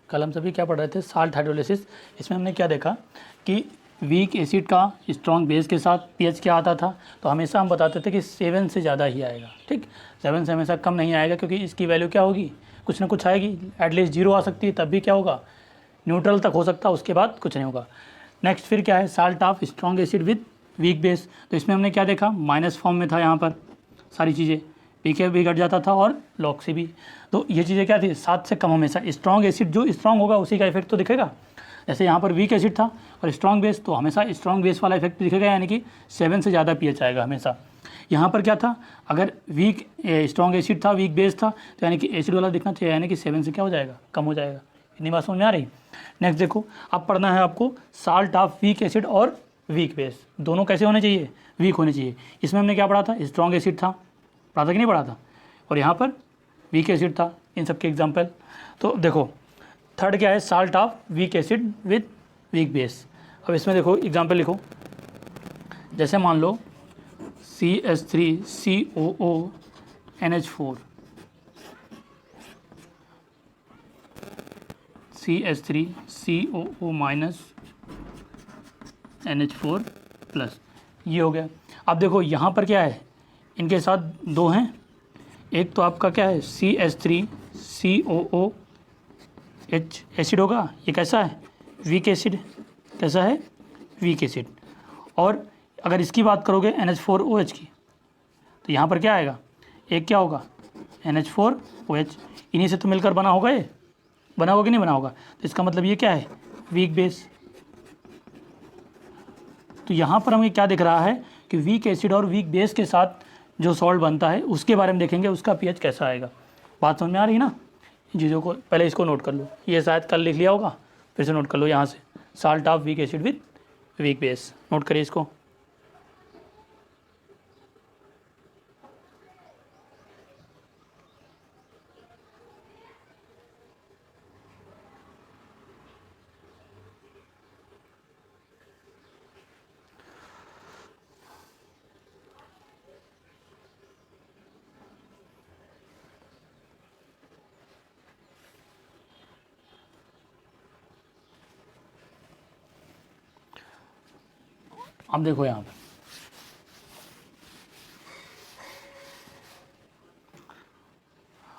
कल हम सभी क्या पढ़ रहे थे, साल्ट हाइड्रोलिसिस। इसमें हमने क्या देखा कि वीक एसिड का स्ट्रॉन्ग बेस के साथ पीएच क्या आता था, तो हमेशा हम बताते थे कि 7 से ज़्यादा ही आएगा। ठीक, 7 से हमेशा कम नहीं आएगा, क्योंकि इसकी वैल्यू क्या होगी, कुछ ना कुछ आएगी, एटलीस्ट 0 आ सकती है, तब भी क्या होगा, न्यूट्रल तक हो सकता है, उसके बाद कुछ नहीं होगा। नेक्स्ट फिर क्या है, salt of strong acid with weak base. तो इसमें हमने क्या देखा, माइनस फॉर्म में था यहाँ पर सारी चीज़ें, पीके भी घट जाता था और लॉग से भी। तो ये चीज़ें क्या थी, 7 से कम हमेशा। स्ट्रॉन्ग एसिड जो स्ट्रॉन्ग होगा उसी का इफेक्ट तो दिखेगा। जैसे यहाँ पर वीक एसिड था और स्ट्रॉन्ग बेस, तो हमेशा स्ट्रॉन्ग बेस वाला इफेक्ट दिखेगा, यानी कि 7 से ज़्यादा पीएच आएगा हमेशा। यहाँ पर क्या था, अगर वीक स्ट्रॉन्ग एसिड था, वीक बेस था, तो यानी कि एसिड वाला दिखना चाहिए, यानी कि 7 से क्या हो जाएगा, कम हो जाएगा। इतनी बात समझ में आ रही। नेक्स्ट देखो, अब पढ़ना है आपको साल्ट ऑफ वीक एसिड और वीक बेस, दोनों कैसे होने चाहिए, वीक होने चाहिए। इसमें हमने क्या पढ़ा था, स्ट्रॉन्ग एसिड था, पढ़ा था कि नहीं पढ़ा था, और यहाँ पर वीक एसिड था, इन सब के एग्जाम्पल। तो देखो थर्ड क्या है, salt of weak acid with weak base. अब इसमें देखो एग्जाम्पल लिखो, जैसे मान लो CH3COO NH4, CH3COO minus NH4 plus, ये हो गया। अब देखो यहाँ पर क्या है, इनके साथ दो हैं, एक तो आपका क्या है CH3COO H एसिड होगा, ये कैसा है, वीक एसिड, कैसा है, वीक एसिड। और अगर इसकी बात करोगे NH4OH की, तो यहाँ पर क्या आएगा, एक क्या होगा NH4OH, इन्हीं से तो मिलकर बना होगा, ये बना होगा कि नहीं बना होगा, तो इसका मतलब ये क्या है, वीक बेस। तो यहाँ पर हमें क्या दिख रहा है कि वीक एसिड और वीक बेस के साथ जो सॉल्ट बनता है उसके बारे में देखेंगे, उसका पीएच कैसा आएगा। बात समझ में आ रही है ना, इन चीज़ों को पहले इसको नोट कर लो, ये शायद कल लिख लिया होगा, फिर से नोट कर लो यहाँ से, salt of weak acid with weak base, note करिए इसको। अब देखो यहाँ पर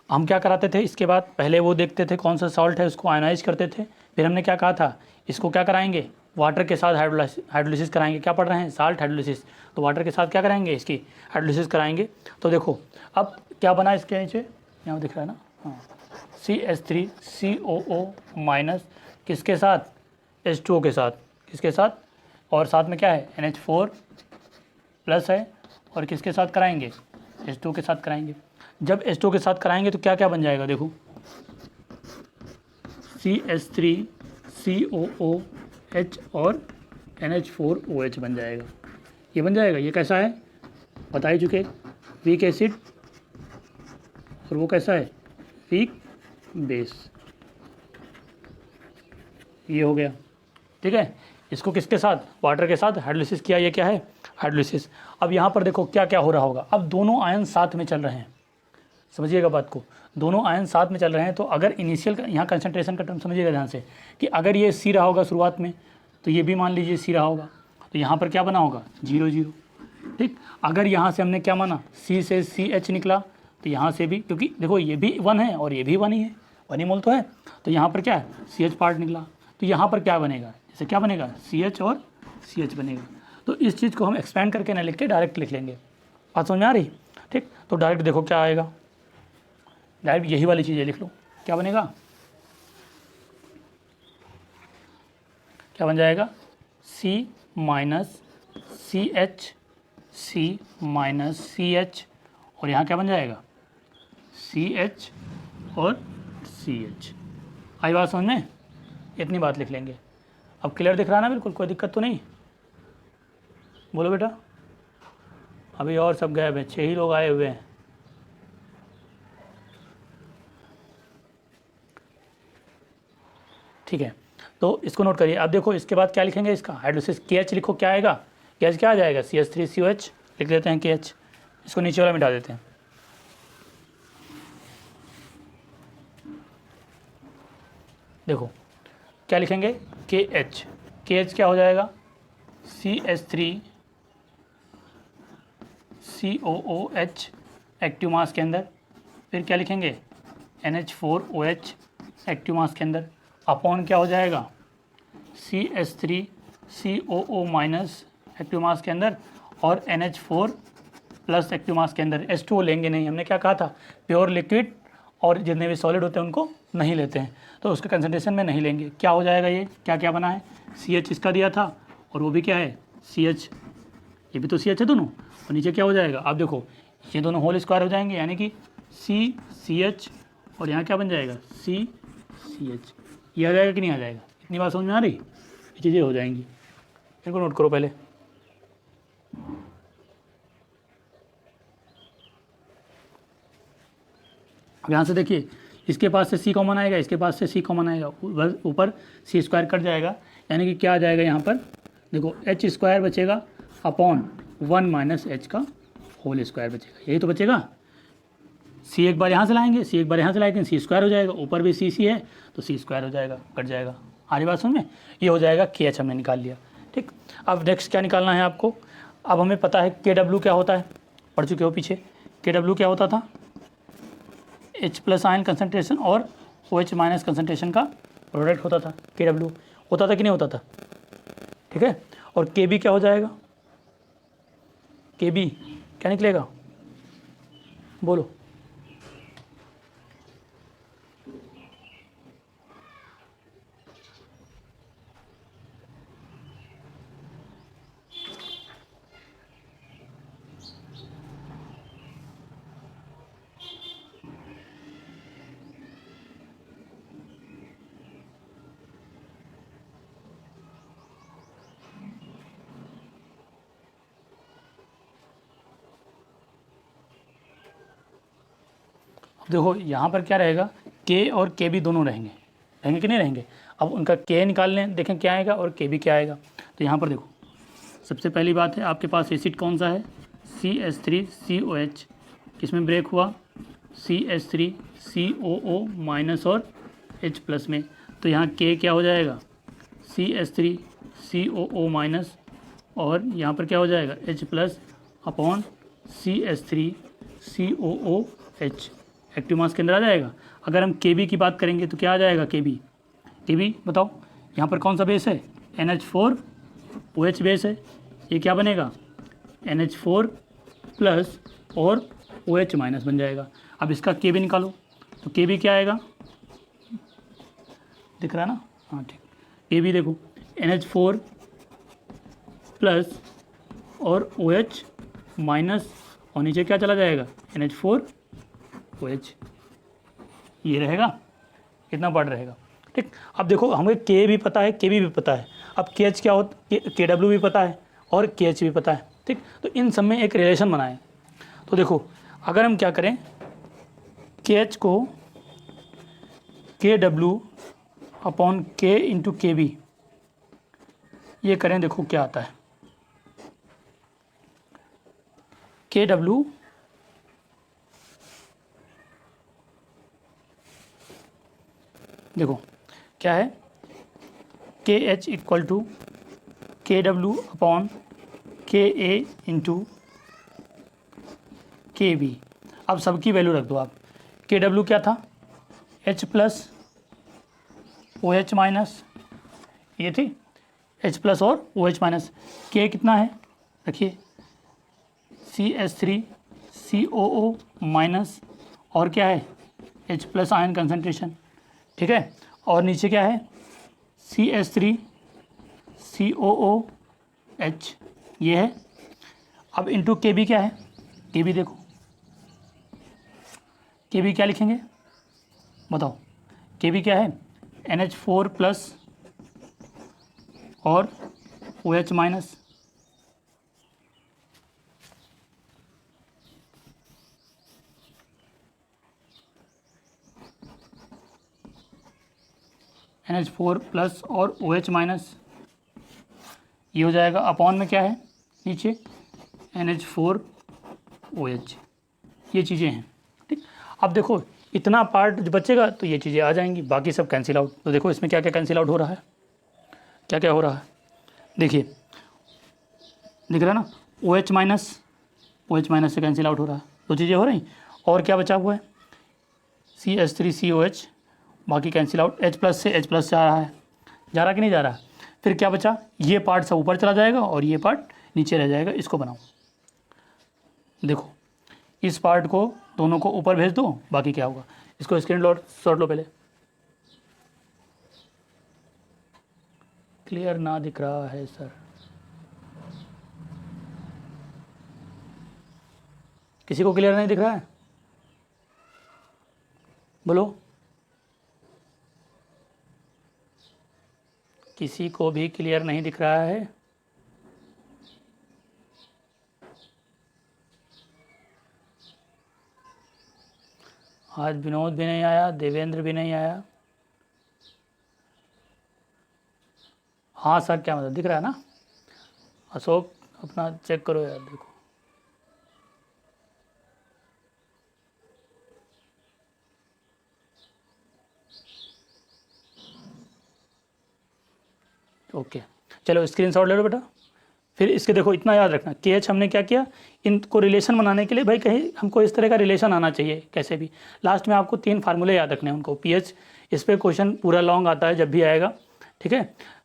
हम क्या कराते थे, इसके बाद पहले वो देखते थे कौन सा सॉल्ट है, उसको आयनाइज करते थे, फिर हमने क्या कहा था, इसको क्या कराएंगे, वाटर के साथ हाइड्रोलिसिस कराएंगे। क्या पढ़ रहे हैं, साल्ट हाइड्रोलिसिस, तो वाटर के साथ क्या कराएंगे, इसकी हाइड्रोलिसिस कराएंगे। तो देखो अब क्या बना इसके नीचे, यहाँ दिख रहा है ना, हाँ, CH3COO माइनस किसके साथ, H2O के साथ, किसके साथ, और साथ में क्या है NH4 प्लस है, और किसके साथ कराएंगे, H2O के साथ कराएंगे। जब H2O के साथ कराएंगे तो क्या क्या बन जाएगा, देखो CH3COOH और NH4OH बन जाएगा, ये बन जाएगा। ये कैसा है बता ही चुके, वीक एसिड, और वो कैसा है, वीक बेस, ये हो गया। ठीक है, इसको किसके साथ, वाटर के साथ हाइड्रोलिसिस किया, ये क्या है, हाइड्रोलिसिस। अब यहाँ पर देखो क्या क्या हो रहा होगा, अब दोनों आयन साथ में चल रहे हैं, समझिएगा बात को, दोनों आयन साथ में चल रहे हैं। तो अगर इनिशियल यहाँ कंसंट्रेशन का टर्म समझिएगा ध्यान से, कि अगर ये C रहा होगा शुरुआत में, तो ये भी मान लीजिए C रहा होगा, तो यहाँ पर क्या बना होगा, 0 0। ठीक, अगर यहाँ से हमने क्या माना, C से CH निकला, तो यहाँ से भी, क्योंकि देखो ये भी 1 है और ये भी 1 ही है, 1 ही मोल तो है, तो यहाँ पर क्या है CH पार्ट निकला, तो यहाँ पर क्या बनेगा, जैसे क्या बनेगा, CH और CH बनेगा। तो इस चीज़ को हम एक्सपेंड करके ना लिख के डायरेक्ट लिख लेंगे। बात समझ में आ रही। ठीक, तो डायरेक्ट देखो क्या आएगा, डायरेक्ट यही वाली चीज़ें लिख लो, क्या बनेगा, क्या बन जाएगा, C minus CH, C minus CH, और यहाँ क्या बन जाएगा, CH और CH। आई बात समझ में, इतनी बात लिख लेंगे। अब क्लियर दिख रहा है ना, बिल्कुल कोई दिक्कत तो नहीं, बोलो बेटा। अभी और सब गए हैं, 6 ही लोग आए हुए हैं। ठीक है, तो इसको नोट करिए। अब देखो इसके बाद क्या लिखेंगे, इसका हाइड्रोलिसिस KH लिखो, क्या आएगा, KH क्या आ जाएगा, CH3COH लिख देते हैं KH, इसको नीचे वाला मिटा देते हैं। देखो क्या लिखेंगे, के एच क्या हो जाएगा, CH3 COOH एक्टिव मास के अंदर, फिर क्या लिखेंगे NH4OH एक्टिव मास के अंदर, अपॉन क्या हो जाएगा CH3 COO minus active mass के अंदर और NH4 प्लस एक्टिव मास के अंदर। H2O लेंगे नहीं, हमने क्या कहा था, प्योर लिक्विड और जितने भी सॉलिड होते हैं उनको नहीं लेते हैं, तो उसके कंसंट्रेशन में नहीं लेंगे। क्या हो जाएगा, ये क्या क्या बना है, CH इसका दिया था और वो भी क्या है CH, ये भी तो CH है दोनों, और नीचे क्या हो जाएगा, आप देखो ये दोनों होल स्क्वायर हो जाएंगे, यानी कि CH और यहाँ क्या बन जाएगा CH। ये आ जाएगा कि नहीं आ जाएगा, इतनी बात समझ में आ रही, ये चीज़ें हो जाएंगी, इनको नोट करो पहले। अब यहाँ से देखिए, इसके पास से C कॉमन आएगा, इसके पास से C कॉमन आएगा, ऊपर C स्क्वायर कट जाएगा, यानी कि क्या आ जाएगा यहाँ पर, देखो H स्क्वायर बचेगा अपॉन 1 माइनस H का होल स्क्वायर बचेगा, यही तो बचेगा। C एक बार यहाँ से लाएंगे, C एक बार यहाँ से लाएंगे, C स्क्वायर हो जाएगा, ऊपर भी C है तो C स्क्वायर हो जाएगा, कट जाएगा। आ रही बात समझ में, ये हो जाएगा KH हमने निकाल लिया। ठीक, अब नेक्स्ट क्या निकालना है आपको, अब हमें पता है KW क्या होता है, पढ़ चुके हो पीछे, KW क्या होता था, H प्लस आयन कंसनट्रेशन और OH माइनस कंसनट्रेशन का प्रोडक्ट होता था, KW होता था कि नहीं होता था, ठीक है। और KB क्या हो जाएगा, KB क्या निकलेगा, बोलो, देखो यहाँ पर क्या रहेगा, K और KB दोनों रहेंगे, रहेंगे कि नहीं रहेंगे। अब उनका K निकाल लें, देखें क्या आएगा और KB क्या आएगा। तो यहाँ पर देखो, सबसे पहली बात है आपके पास एसिड कौन सा है, CH3COH, किसमें ब्रेक हुआ, CH3COO माइनस और H प्लस में। तो यहाँ K क्या हो जाएगा, CH3COO माइनस और यहाँ पर क्या हो जाएगा H plus upon CH3COOH active mass के अंदर आ जाएगा। अगर हम KB की बात करेंगे तो क्या आ जाएगा, KB बताओ, यहाँ पर कौन सा बेस है, NH4OH बेस है, ये क्या बनेगा NH4 प्लस और OH माइनस बन जाएगा। अब इसका KB निकालो, तो KB क्या आएगा, दिख रहा है ना, हाँ ठीक, KB देखो NH4 प्लस और OH माइनस और नीचे क्या चला जाएगा NH4OH, ये रहेगा, कितना पार्ट रहेगा। ठीक, अब देखो हमें K भी पता है, KB भी पता है, अब KH क्या होता, KW भी पता है और KH भी पता है। ठीक, तो इन सब में एक रिलेशन बनाएं। तो देखो अगर हम क्या करें, KH को KW upon K into KB ये करें, देखो क्या आता है, KW देखो क्या है, KH equal to KW upon KA into KB। अब सबकी वैल्यू रख दो आप, KW क्या था, H प्लस OH माइनस, ये थी H प्लस और OH माइनस, K कितना है रखिए CH3COO माइनस और क्या है H प्लस आयन कंसनट्रेशन, ठीक है, और नीचे क्या है CH3COOH ये है। अब इंटू KB क्या है, KB देखो, KB क्या लिखेंगे बताओ, KB क्या है NH4 प्लस और OH माइनस, NH4 प्लस और OH माइनस, ये हो जाएगा अपॉन में क्या है नीचे NH4OH, ये चीज़ें हैं। ठीक, अब देखो इतना पार्ट जो बचेगा तो ये चीज़ें आ जाएंगी, बाकी सब कैंसिल आउट। तो देखो इसमें क्या क्या कैंसिल आउट हो रहा है, क्या क्या हो रहा है, देखिए दिख रहा है ना, OH माइनस से कैंसिल आउट हो रहा है, दो चीज़ें हो रही। और क्या बचा हुआ है, CH3COH, बाकी कैंसिल आउट। H प्लस से H प्लस जा रहा है, जा रहा कि नहीं जा रहा। फिर क्या बचा, ये पार्ट सब ऊपर चला जाएगा और ये पार्ट नीचे रह जाएगा। इसको बनाओ, देखो इस पार्ट को दोनों को ऊपर भेज दो, बाकी क्या होगा, इसको शॉट लो पहले। क्लियर ना दिख रहा है सर, किसी को क्लियर नहीं दिख रहा है, बोलो, किसी को भी क्लियर नहीं दिख रहा है। आज विनोद भी नहीं आया, देवेंद्र भी नहीं आया। हाँ सर, क्या मतलब दिख रहा है ना। अशोक अपना चेक करो यार, देखो ओके, चलो स्क्रीनशॉट ले लो बेटा। फिर इसके देखो इतना याद रखना, KH हमने क्या किया, इनको रिलेशन बनाने के लिए भाई कहीं हमको इस तरह का रिलेशन आना चाहिए कैसे भी। लास्ट में आपको 3 फार्मूले याद रखने हैं उनको, PH। इस पर क्वेश्चन पूरा लॉन्ग आता है जब भी आएगा, ठीक है।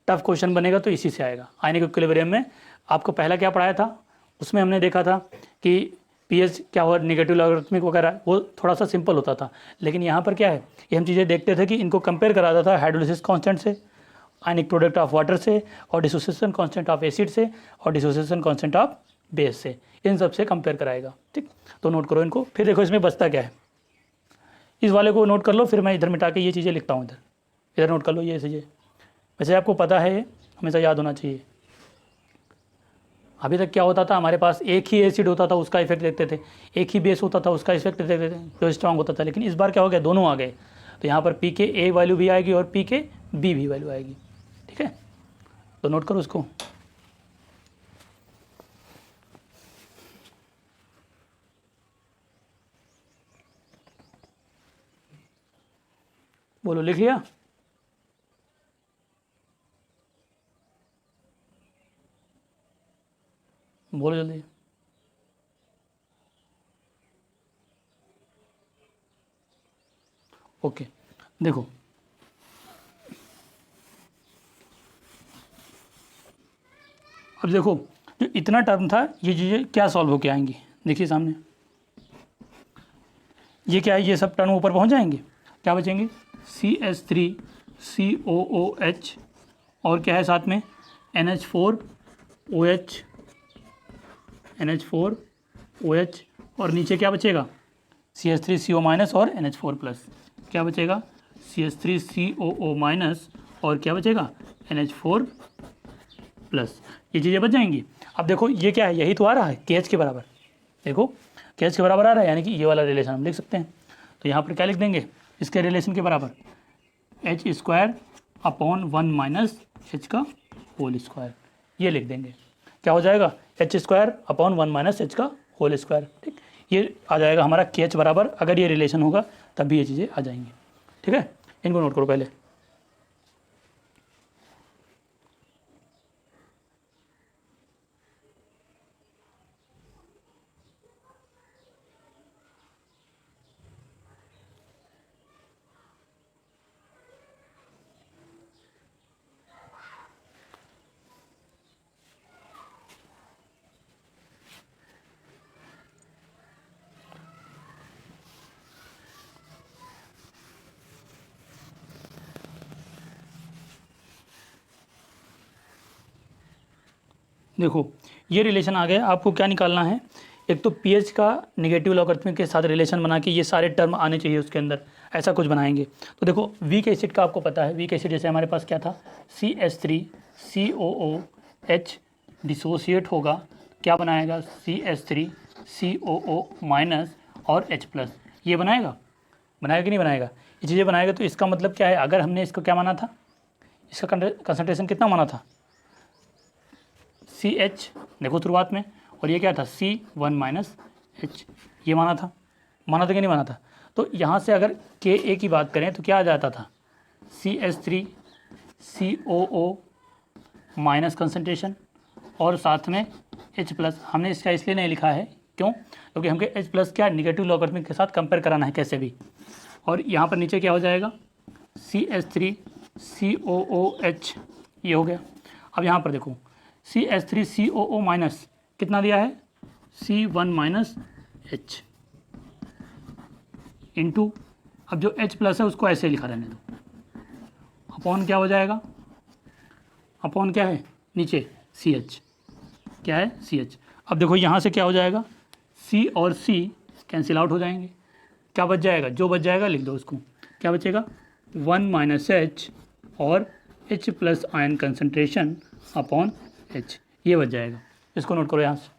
टफ क्वेश्चन बनेगा तो इसी से आएगा। आयनिक इक्विलिब्रियम में आपको पहला क्या पढ़ाया था, उसमें हमने देखा था कि PH क्या हुआ, निगेटिव लॉगरिथमिक वगैरह, वो थोड़ा सा सिंपल होता था। लेकिन यहाँ पर क्या है, ये हम चीज़ें देखते थे कि इनको कंपेयर कराता था हाइड्रोलिसिस कांस्टेंट से, आयनिक प्रोडक्ट ऑफ वाटर से, और डिसोसिएशन कांस्टेंट ऑफ एसिड से, और डिसोसिएशन कांस्टेंट ऑफ बेस से, इन सब से कंपेयर कराएगा। ठीक, तो नोट करो इनको। फिर देखो इसमें बचता क्या है, इस वाले को नोट कर लो, फिर मैं इधर मिटा के ये चीज़ें लिखता हूँ, इधर नोट कर लो ये चीज़ें। वैसे आपको पता है, हमेशा याद होना चाहिए। अभी तक क्या होता था, हमारे पास एक ही एसिड होता था उसका इफेक्ट देखते थे, एक ही बेस होता था उसका इफेक्ट देखते थे, जो स्ट्रांग होता था। लेकिन इस बार क्या हो गया, दोनों आ गए। तो यहाँ पर पी के ए वैल्यू भी आएगी और पी के बी भी वैल्यू आएगी। ठीक है, तो नोट करो उसको। बोलो, लिख लिया? बोलो जल्दी। ओके, देखो अब देखो, जो इतना टर्म था ये चीज़ें क्या सॉल्व होके आएंगी, देखिए सामने ये क्या है, ये सब टर्म ऊपर पहुंच जाएंगे। क्या बचेंगे, CH3COOH और क्या है साथ में NH4OH, NH4OH, और नीचे क्या बचेगा, CH3CO- और NH4+। क्या बचेगा, CH3COO- और क्या बचेगा, NH4+। ये चीज़ें बच जाएंगी। अब देखो ये क्या है, यही तो आ रहा है KH के बराबर। देखो KH के बराबर आ रहा है, यानी कि ये वाला रिलेशन हम लिख सकते हैं। तो यहाँ पर क्या लिख देंगे, इसके रिलेशन के बराबर H²/1 - H², ये लिख देंगे। क्या हो जाएगा, H²/1 - H²। ठीक, ये आ जाएगा हमारा KH बराबर। अगर ये रिलेशन होगा तब भी ये चीज़ें आ जाएंगी। ठीक है, इनको नोट करो पहले। देखो ये रिलेशन आ गया। आपको क्या निकालना है, एक तो पीएच का निगेटिव लॉगरिथमिक के साथ रिलेशन बना के ये सारे टर्म आने चाहिए उसके अंदर, ऐसा कुछ बनाएंगे। तो देखो वीक एसिड का आपको पता है, वीक एसिड जैसे हमारे पास क्या था, CH3COOH डिसोसिएट होगा, क्या बनाएगा, CH3COO- और H+, ये बनाएगा कि नहीं बनाएगा, ये चीज़ें बनाएगा। तो इसका मतलब क्या है, अगर हमने इसको क्या माना था, इसका कंसंट्रेशन कितना माना था, CH, देखो शुरुआत में, और ये क्या था, C1 - H, ये माना था कि नहीं माना था। तो यहाँ से अगर Ka की बात करें तो क्या आ जाता था, CH3 COO माइनस कंसनट्रेशन और साथ में H+। हमने इसका इसलिए नहीं लिखा है, क्यों? क्योंकि हमको H+ क्या निगेटिव लॉगरिथमिक के साथ कंपेयर कराना है कैसे भी। और यहाँ पर नीचे क्या हो जाएगा, CH3 COOH, ये हो गया। अब यहाँ पर देखो CH3 COO माइनस कितना दिया है, C1 माइनस H इंटू, अब जो H+ है उसको ऐसे लिखा रहने दो, अपॉन क्या हो जाएगा, अपॉन क्या है नीचे CH, क्या है CH। अब देखो यहाँ से क्या हो जाएगा, C और C कैंसिल आउट हो जाएंगे, क्या बच जाएगा, जो बच जाएगा लिख दो उसको, क्या बचेगा 1 माइनस H और H+ ion concentration upon H, ये बच जाएगा। इसको नोट करो यहाँ से,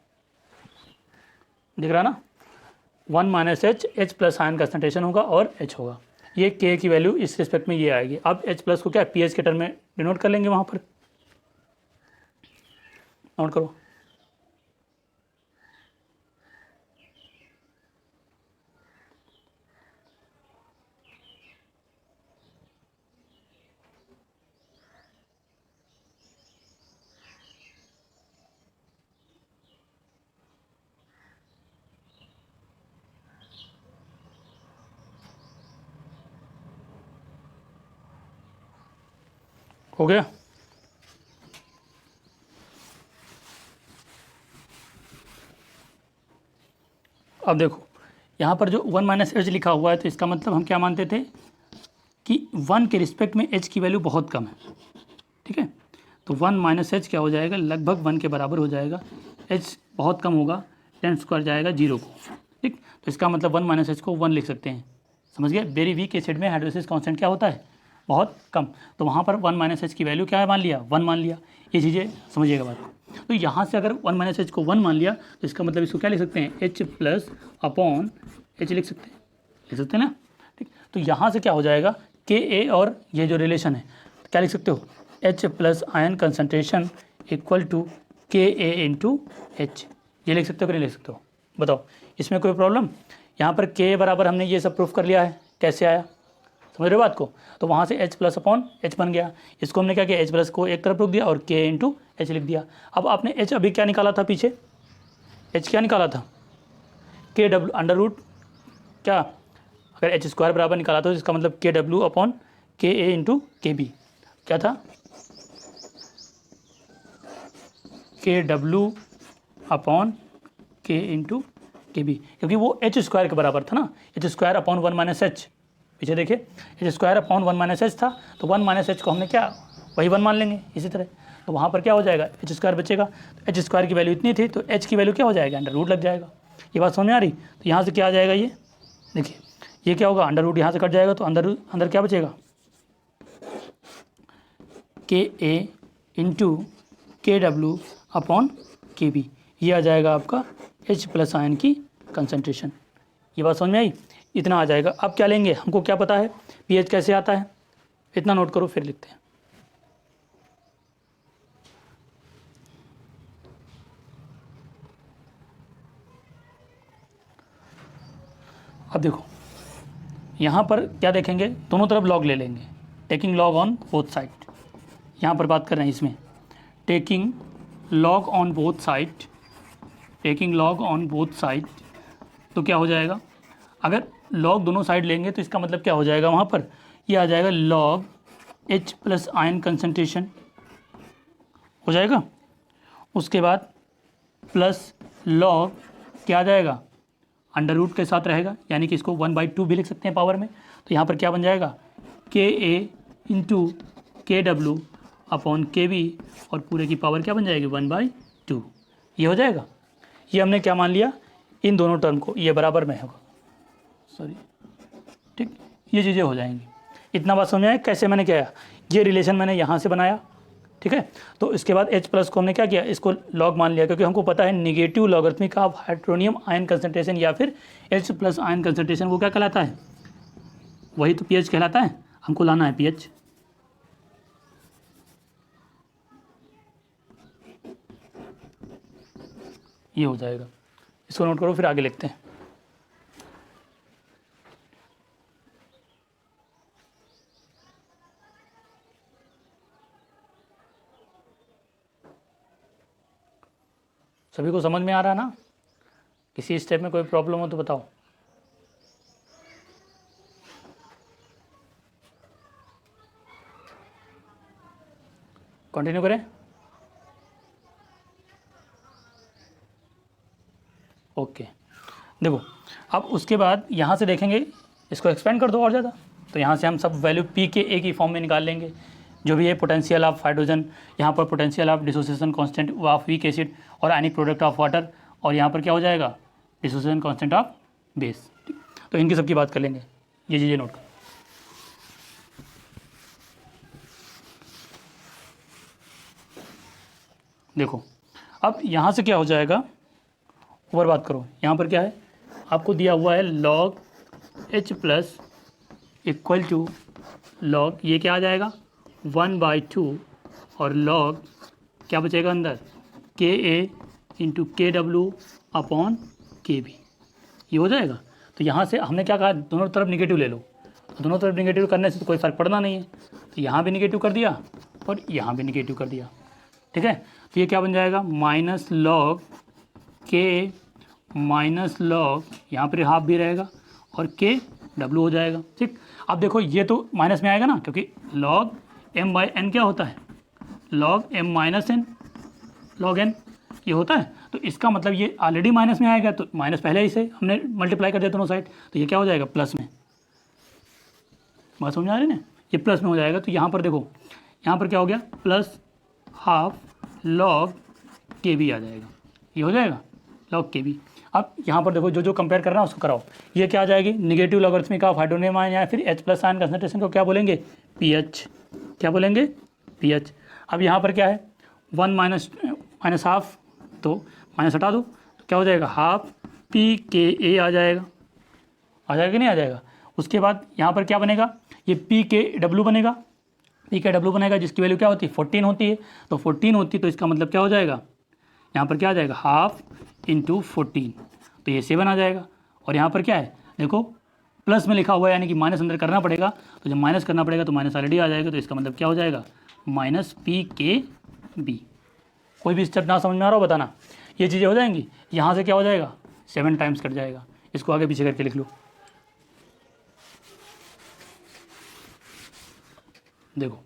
दिख रहा ना, 1 माइनस H+ आयन कंसनट्रेशन होगा और H होगा, ये K की वैल्यू इस रिस्पेक्ट में ये आएगी। अब H+ को क्या pH के टर्म में डिनोट कर लेंगे, वहाँ पर नोट करो। हो गया, अब देखो यहाँ पर जो 1 माइनस H लिखा हुआ है, तो इसका मतलब हम क्या मानते थे कि 1 के रिस्पेक्ट में H की वैल्यू बहुत कम है, ठीक है। तो 1 माइनस H क्या हो जाएगा, लगभग 1 के बराबर हो जाएगा, H बहुत कम होगा, 10 स्क्वायर जाएगा 0 को, ठीक। तो इसका मतलब 1 माइनस H को 1 लिख सकते हैं, समझ गए। वेरी वीक एसिड में हाइड्रोलिसिस कांस्टेंट क्या होता है, बहुत कम, तो वहाँ पर 1 माइनस H की वैल्यू क्या है मान लिया, 1 मान लिया, ये चीज़ें समझिएगा बात को। तो यहाँ से अगर 1 माइनस H को 1 मान लिया तो इसका मतलब इसको क्या लिख सकते हैं, H+ अपॉन H लिख सकते हैं ना, ठीक। तो यहाँ से क्या हो जाएगा, Ka और ये जो रिलेशन है तो क्या लिख सकते हो, H+ ion concentration equal to Ka into H, ये लिख सकते हो कि नहीं लिख सकते हो, बताओ इसमें कोई प्रॉब्लम। यहाँ पर K बराबर हमने ये सब प्रूफ कर लिया है, कैसे आया, समझ रहे हो बात को। तो वहाँ से H+ अपॉन H बन गया, इसको हमने क्या किया, H+ को एक तरफ रख दिया और K इंटू H लिख दिया। अब आपने H अभी क्या निकाला था पीछे, H क्या निकाला था, KW अंडर रूट क्या, अगर H स्क्वायर बराबर निकाला तो इसका मतलब KW upon KA into KB, क्या था KW upon K into KB, क्योंकि वो H स्क्वायर के बराबर था ना, H square upon 1 minus H, पीछे देखिए H square upon 1 minus H था, तो 1 माइनस H को हमने क्या वही 1 मान लेंगे इसी तरह, तो वहाँ पर क्या हो जाएगा, H स्क्वायर बचेगा, तो H स्क्वायर की वैल्यू इतनी थी तो H की वैल्यू क्या हो जाएगा, अंडर रूट लग जाएगा। ये बात समझ में आ रही, तो यहाँ से क्या आ जाएगा, ये देखिए ये क्या होगा, अंडर रूट यहाँ से कट जाएगा, तो अंदर क्या बचेगा, KA into KW upon KB, ये आ जाएगा आपका H+ आयन की कंसनट्रेशन। ये बात समझ में आई, इतना आ जाएगा। अब क्या लेंगे, हमको क्या पता है pH कैसे आता है, इतना नोट करो फिर लिखते हैं। अब देखो यहाँ पर क्या देखेंगे, दोनों तरफ लॉग ले लेंगे, taking log on both side, यहाँ पर बात कर रहे हैं इसमें taking log on both side, taking log on both side, तो क्या हो जाएगा, अगर लॉग दोनों साइड लेंगे तो इसका मतलब क्या हो जाएगा, वहाँ पर ये आ जाएगा लॉग H+ आयन कंसनट्रेशन हो जाएगा, उसके बाद प्लस लॉग क्या आ जाएगा, अंडर रूट के साथ रहेगा, यानी कि इसको 1/2 भी लिख सकते हैं पावर में, तो यहाँ पर क्या बन जाएगा KA into KW upon KB, और पूरे की पावर क्या बन जाएगी 1/2, ये हो जाएगा। ये हमने क्या मान लिया, इन दोनों टर्म को ये बराबर में होगा, सॉरी, ठीक, ये चीज़ें हो जाएंगी। इतना बात समझ में आया कैसे मैंने किया, ये रिलेशन मैंने यहाँ से बनाया, ठीक है। तो इसके बाद H+ को हमने क्या किया, इसको लॉग मान लिया, क्योंकि हमको पता है negative logarithmic of hydronium ion concentration या फिर H+ आयन कंसंट्रेशन वो क्या कहलाता है, वही तो pH कहलाता है, हमको लाना है pH। ये हो जाएगा, इसको नोट करो फिर आगे लिखते हैं। सभी को समझ में आ रहा है ना? किसी स्टेप में कोई प्रॉब्लम हो तो बताओ। कंटिन्यू करें? ओके, देखो अब उसके बाद यहाँ से देखेंगे, इसको एक्सपेंड कर दो और ज़्यादा, तो यहाँ से हम सब वैल्यू पी के ए की फॉर्म में निकाल लेंगे। जो भी है पोटेंशियल ऑफ हाइड्रोजन, यहाँ पर potential of dissociation constant of weak acid और आयनिक प्रोडक्ट ऑफ वाटर, और यहाँ पर क्या हो जाएगा, डिसोसिएशन कांस्टेंट ऑफ बेस। तो इनकी सबकी बात कर लेंगे, ये चीज़ें नोट करो। देखो अब यहाँ से क्या हो जाएगा, ऊपर बात करो, यहाँ पर क्या है आपको दिया हुआ है log H plus equal to log, ये क्या आ जाएगा 1/2 और log क्या बचेगा अंदर KA into KW upon KB, ये हो जाएगा। तो यहाँ से हमने क्या कहा, दोनों तरफ निगेटिव ले लो, तो दोनों तरफ निगेटिव करने से तो कोई फ़र्क पड़ना नहीं है, तो यहाँ भी निगेटिव कर दिया और यहाँ भी निगेटिव कर दिया, ठीक है। तो ये क्या बन जाएगा minus log K minus log, यहाँ पर हाफ भी रहेगा और KW हो जाएगा, ठीक। अब देखो ये तो माइनस में आएगा ना, क्योंकि लॉग m/n क्या होता है, log m minus n log n ये होता है। तो इसका मतलब ये ऑलरेडी माइनस में आएगा, तो माइनस पहले ही से हमने मल्टीप्लाई कर दिया दोनों साइड, तो ये क्या हो जाएगा प्लस में। बात समझ आ रही है ना, ये प्लस में हो जाएगा। तो यहाँ पर देखो, यहाँ पर क्या हो गया प्लस हाफ लॉग KB आ जाएगा, ये हो जाएगा लॉग KB। अब यहाँ पर देखो जो जो कंपेयर करना है उसको कराओ, ये क्या आ जाएगी negative logarithmic of hydronium ion या फिर H प्लस आयन कंसंट्रेशन को क्या बोलेंगे pH, क्या बोलेंगे pH। अब यहाँ पर क्या है 1 माइनस हाफ, तो माइनस हटा दो तो क्या हो जाएगा हाफ pKa आ जाएगा, आ जाएगा कि नहीं आ जाएगा। उसके बाद यहाँ पर क्या बनेगा, ये pKw बनेगा, pKw बनेगा जिसकी वैल्यू क्या होती है 14 होती है, तो 14 होती है तो इसका मतलब क्या हो जाएगा, यहाँ पर क्या आ जाएगा हाफ इंटू 14, तो ये 7 आ जाएगा। और यहाँ पर क्या है देखो प्लस में लिखा हुआ है, यानी कि माइनस अंदर करना पड़ेगा, तो जब माइनस करना पड़ेगा तो माइनस ऑलरेडी आ जाएगा, तो इसका मतलब क्या हो जाएगा माइनस pKb। कोई भी स्टेप ना समझ में आ रहा हो बताना, ये चीज़ें हो जाएंगी। यहाँ से क्या हो जाएगा 7 टाइम्स कट जाएगा, इसको आगे पीछे करके लिख लो। देखो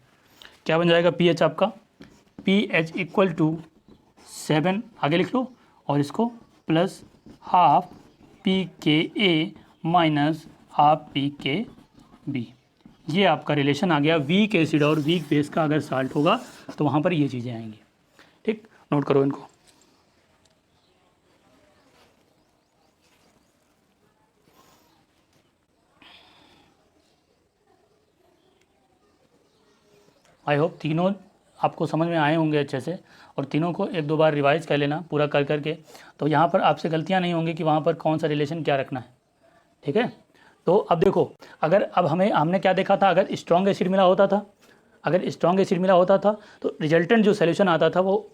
क्या बन जाएगा pH आपका, pH इक्वल टू 7 आगे लिख लो, और इसको plus half pKa minus half pKb। ये आपका रिलेशन आ गया वीक एसिड और वीक बेस का, अगर साल्ट होगा तो वहाँ पर ये चीज़ें आएंगी, ठीक। नोट करो इनको। आई होप तीनों आपको समझ में आए होंगे अच्छे से, और तीनों को एक दो बार रिवाइज कर लेना पूरा कर करके, तो यहाँ पर आपसे गलतियाँ नहीं होंगी कि वहाँ पर कौन सा रिलेशन क्या रखना है, ठीक है। तो अब देखो, अगर अब हमने क्या देखा था, अगर स्ट्रॉन्ग एसिड मिला होता था, अगर स्ट्रॉन्ग एसिड मिला होता था तो रिजल्टेंट जो सोल्यूशन आता था वो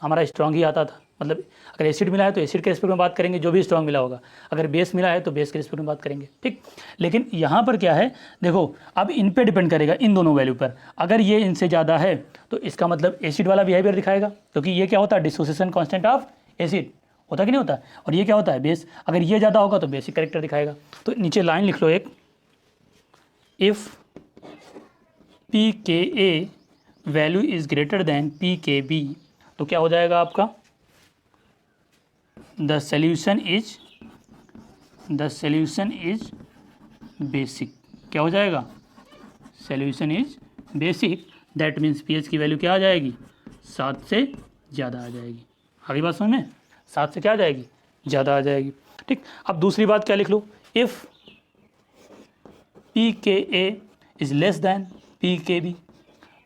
हमारा स्ट्रॉन्ग ही आता था। मतलब अगर एसिड मिला है तो एसिड के रिस्पेक्ट में बात करेंगे जो भी स्ट्रॉन्ग मिला होगा, अगर बेस मिला है तो बेस के रिस्पेक्ट में बात करेंगे, ठीक। लेकिन यहाँ पर क्या है देखो, अब इन पे डिपेंड करेगा, इन दोनों वैल्यू पर। अगर ये इनसे ज़्यादा है तो इसका मतलब एसिड वाला बिहेवियर दिखाएगा, क्योंकि ये क्या होता है डिसोसिएशन कांस्टेंट ऑफ एसिड होता कि नहीं होता, और ये क्या होता है बेस। अगर ये ज़्यादा होगा तो बेसिक कैरेक्टर दिखाएगा। तो नीचे लाइन लिख लो एक, if pKa value is greater than pKb, तो क्या हो जाएगा आपका द सॉल्यूशन इज बेसिक। क्या हो जाएगा solution is basic, that means pH की वैल्यू क्या आ जाएगी 7 से ज़्यादा आ जाएगी। आगे बात समझ में, 7 से क्या आ जाएगी ज़्यादा आ जाएगी, ठीक। अब दूसरी बात क्या लिख लो, if pKa is less than pKb,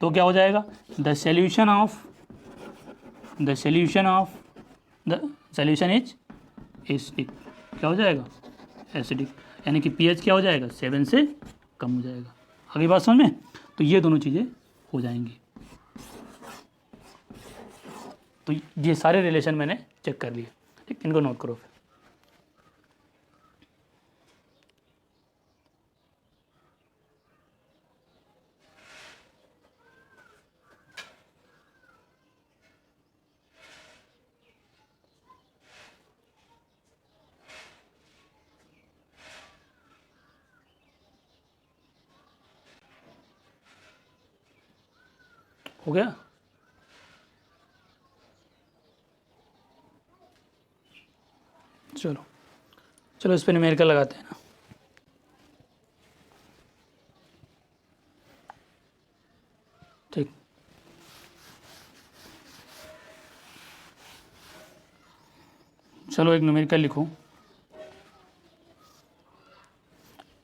तो क्या हो जाएगा द सॉल्यूशन इज एसिडिक। क्या हो जाएगा एसिडिक, यानी कि pH क्या हो जाएगा 7 से कम हो जाएगा। आगे बात समझ में, तो ये दोनों चीज़ें हो जाएंगी। तो ये सारे रिलेशन मैंने चेक कर लिए, ठीक, इनको नोट करो फिर। हो गया। चलो चलो इस पर न्यूमेरिकल लगाते हैं ना। ठीक, चलो एक न्यूमेरिकल लिखो।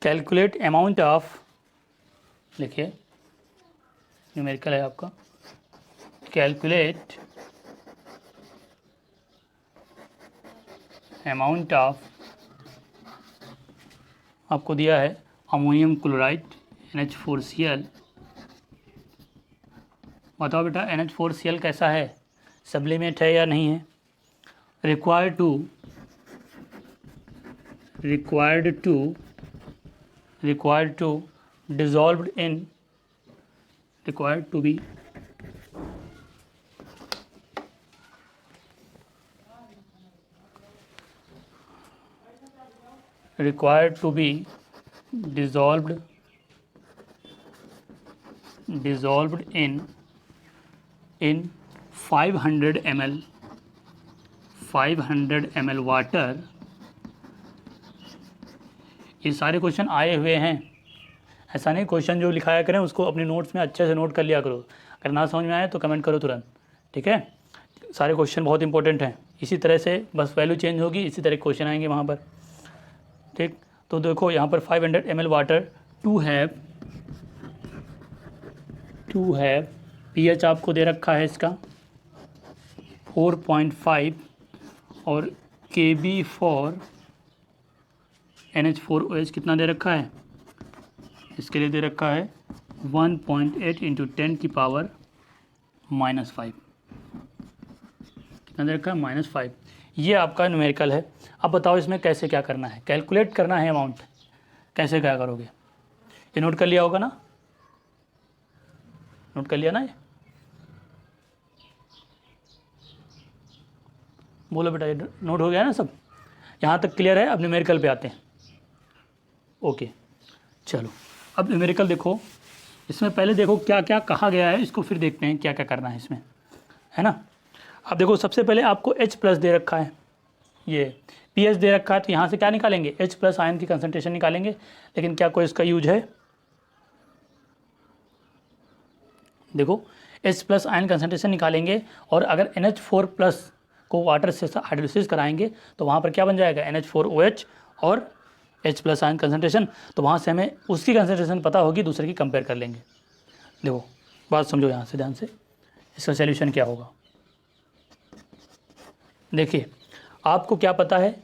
कैलकुलेट अमाउंट ऑफ, लिखिए न्यूमेरिकल है आपका, कैलकुलेट अमाउंट ऑफ, आपको दिया है अमोनियम क्लोराइड NH4Cl। बताओ बेटा NH4Cl कैसा है, सब्लिमेट है या नहीं है। Required to dissolved in, required to be dissolved in 500 ml water. ये सारे क्वेश्चन आए हुए हैं, ऐसा नहीं क्वेश्चन जो लिखाया करें उसको अपने नोट्स में अच्छे से नोट कर लिया करो। अगर ना समझ में आए तो कमेंट करो तुरंत, ठीक है। सारे क्वेश्चन बहुत इंपॉर्टेंट हैं, इसी तरह से बस वैल्यू चेंज होगी, इसी तरह क्वेश्चन आएंगे वहाँ पर, ठीक। तो देखो यहाँ पर 500 ml water to have pH आपको दे रखा है इसका 4.5 और Kb फॉर NH4OH कितना दे रखा है, इसके लिए दे रखा है 1.8 × 10⁻⁻5। कितना दे रखा है, -5। ये आपका न्यूमेरिकल है। अब बताओ इसमें कैसे क्या करना है, कैलकुलेट करना है अमाउंट, कैसे क्या करोगे। ये नोट कर लिया होगा ना, नोट कर लिया ना, ये बोलो बेटा, ये नोट हो गया ना सब, यहाँ तक क्लियर है। अब न्यूमेरिकल पे आते हैं। ओके चलो अब न्यूमेरिकल देखो, इसमें पहले देखो क्या क्या कहा गया है, इसको फिर देखते हैं क्या क्या करना है इसमें, है ना। अब देखो सबसे पहले आपको H+ दे रखा है, ये pH दे रखा है, तो यहाँ से क्या निकालेंगे, H+ आयन की कंसंट्रेशन निकालेंगे। लेकिन क्या कोई इसका यूज है, देखो H+ आयन कंसंट्रेशन निकालेंगे और अगर NH4+ को वाटर से हाइड्रोलिसिस कराएंगे तो वहाँ पर क्या बन जाएगा, NH4OH और H+ आयन कंसंट्रेशन। तो वहाँ से हमें उसकी कंसंट्रेशन पता होगी, दूसरे की कंपेयर कर लेंगे। देखो बात समझो यहाँ से ध्यान से, इसका सॉल्यूशन क्या होगा। देखिए आपको क्या पता है,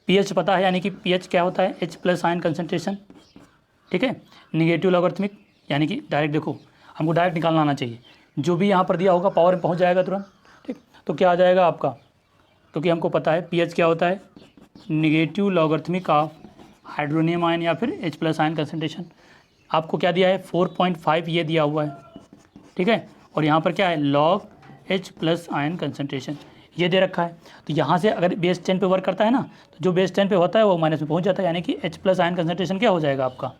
pH पता है, यानी कि pH क्या होता है, H+ आयन कंसंट्रेशन, ठीक है। निगेटिव लॉगरिथमिक, यानी कि डायरेक्ट, देखो हमको डायरेक्ट निकालना आना चाहिए, जो भी यहाँ पर दिया होगा पावर में पहुँच जाएगा तुरंत, ठीक। तो क्या आ जाएगा आपका, क्योंकि हमको पता है pH क्या होता है, negative logarithmic of hydronium ion या फिर H+ आयन कंसंट्रेशन। आपको क्या दिया है, 4.5 ये दिया हुआ है, ठीक है। और यहाँ पर क्या है, log H+ आयन कंसंट्रेशन ये दे रखा है। तो यहाँ से अगर बेस 10 पे वर्क करता है ना, तो जो बेस 10 पे होता है वो माइनस में पहुँच जाता है, यानी कि H+ आयन कंसंट्रेशन क्या हो जाएगा आपका,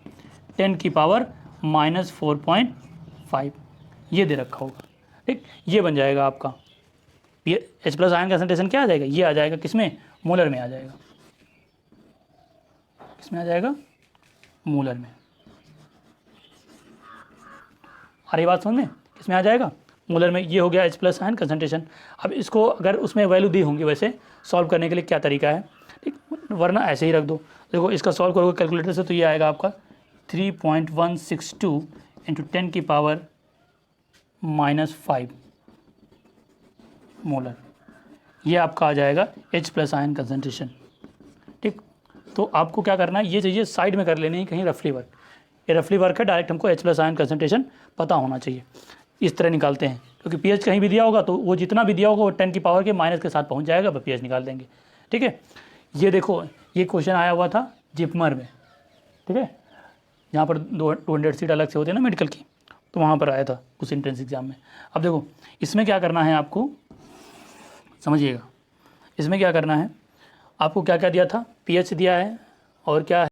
10⁻⁻4.5 ये दे रखा होगा, ठीक। ये बन जाएगा आपका H+ आयन कंसंट्रेशन, क्या आ जाएगा, ये आ जाएगा किसमें, मोलर में आ जाएगा। किसमें आ जाएगा, मोलर में। आ रही बात समझ में, किसमें आ जाएगा, मोलर में। ये हो गया H+ आयन कंसंट्रेशन। अब इसको अगर उसमें वैल्यू दी होंगी, वैसे सॉल्व करने के लिए क्या तरीका है, ठीक, वरना ऐसे ही रख दो। देखो इसका सॉल्व करोगे कैलकुलेटर से तो ये आएगा आपका 3.162 × 10⁻⁻5 मोलर। ये आपका आ जाएगा H+ आयन कंसंट्रेशन, ठीक। तो आपको क्या करना है, ये चीज़ें साइड में कर लेनी है कहीं रफली वर्क, ये रफली वर्क है, डायरेक्ट हमको H+ आयन कंसंट्रेशन पता होना चाहिए। इस तरह निकालते हैं, क्योंकि pH कहीं भी दिया होगा तो वो जितना भी दिया होगा वो 10 की पावर के माइनस के साथ पहुंच जाएगा, बस pH निकाल देंगे, ठीक है। ये देखो ये क्वेश्चन आया हुआ था जिपमर में, ठीक है, जहाँ पर 200 सीट अलग से होती है ना मेडिकल की, तो वहाँ पर आया था उस एंट्रेंस एग्जाम में। अब देखो इसमें क्या करना है आपको, समझिएगा, इसमें क्या करना है आपको, क्या क्या दिया था, pH दिया है और क्या है